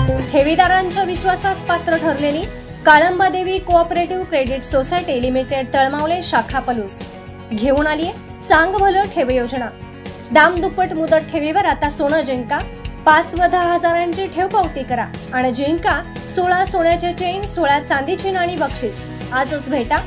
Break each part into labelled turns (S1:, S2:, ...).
S1: ठेवीदारांच्या विश्वासास पात्र ठरलेली Kalambadevi cooperative credit society limited Talmavale शाखा पलूस घेऊन आली चांग भलं ठेव योजना। दाम दुप्पट मुदत ठेवीवर आता सोनं जिंका, 5 व 10 हजारांची ठेव पावती करा आणि जिंका 16 सोन्याचे चेन, 16 चांदीची नाणी बक्षीस। आजच भेटा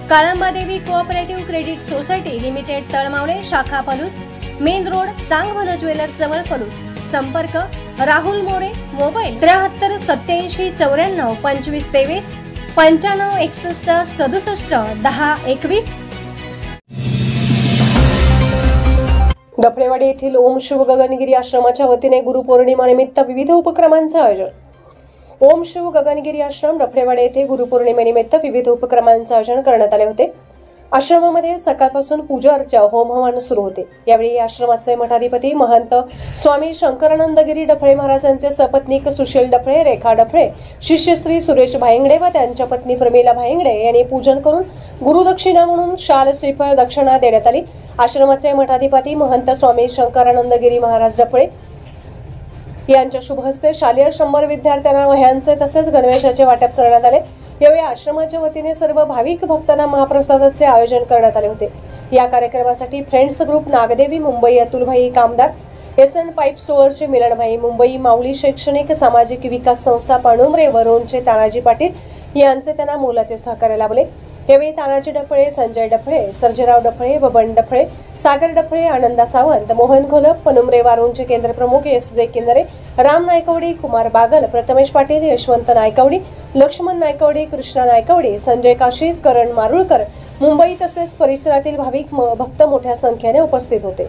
S1: Kalambadevi cooperative credit society limited Talmavale शाखा पलूस, मेन रोड, चांग भलं ज्वेलर्स जवळ पलूस। संपर्क राहुल मोरे, मोबाईल 73 87 94 25 23 95 61 67 10 21।
S2: डफळेवाडी येथील ओम शिव गगनगिरी आश्रमाच्या वतीने गुरुपौर्णिमा निमित्त विविध उपक्रमांचे आयोजन। ओम शिव गगनगिरी आश्रम डफळेवाडी येथे गुरुपौर्णिमेनिमित्त विविध उपक्रमांचे आयोजन करण्यात आले होते। आश्रमामध्ये सकाळपासून पूजा अर्चा, होम हवन सुरू होते। यावेळी आश्रमाचे मठाधिपती महंत स्वामी शंकरानंदगिरी डफळे महाराजांचे सपत्नीक सुशील डफळे, रेखा डफळे, शिष्य श्री सुरेश भायंगडे व त्यांच्या पत्नी प्रमिला भायंगडे यांनी पूजन करून गुरुदक्षिणा म्हणून शाल, श्रीफळ, दक्षिणा देण्यात आली। आश्रमाचे मठाधिपती महंत स्वामी शंकरानंदगिरी महाराज डफळे यांच्या शुभ हस्ते शालेय 100 विद्यार्थ्यांना वह्यांचे तसेच गणवेशाचे वाटप करण्यात आले। यावेळी आश्रमाच्या वतीने सर्व भाविक भक्तांना महाप्रसादाचे आयोजन करण्यात आले होते। या कार्यक्रमासाठी फ्रेंड्स ग्रुप नागदेवी मुंबई, अतुलभाई कामदार, एसएन पाईप स्टोअरचे मिलनभाई मुंबई, माऊली शैक्षणिक सामाजिक विकास संस्था पाणुंबरे, वरोणचे तानाजी पाटील यांचे त्यांना मोलाचे सहकार्य लाभले। यावेळी तानाजी डफळे, संजय डफळे, सर्जेराव डफळे, बबन डफळे, सागर डफळे, आनंदा सावंत, मोहन घोलप, पनुमरे वारूंचे केंद्र प्रमुख एस.जे. किन्नरे, राम नायकवडी, कुमार बागल, प्रथमेश पाटील, यशवंत नायकवडी, लक्ष्मण नायकवडी, कृष्णा नायकवडी, संजय काशीद, करण मारुळकर, मुंबई तसेच परिसरातील भाविक भक्त मोठ्या संख्येने उपस्थित होते।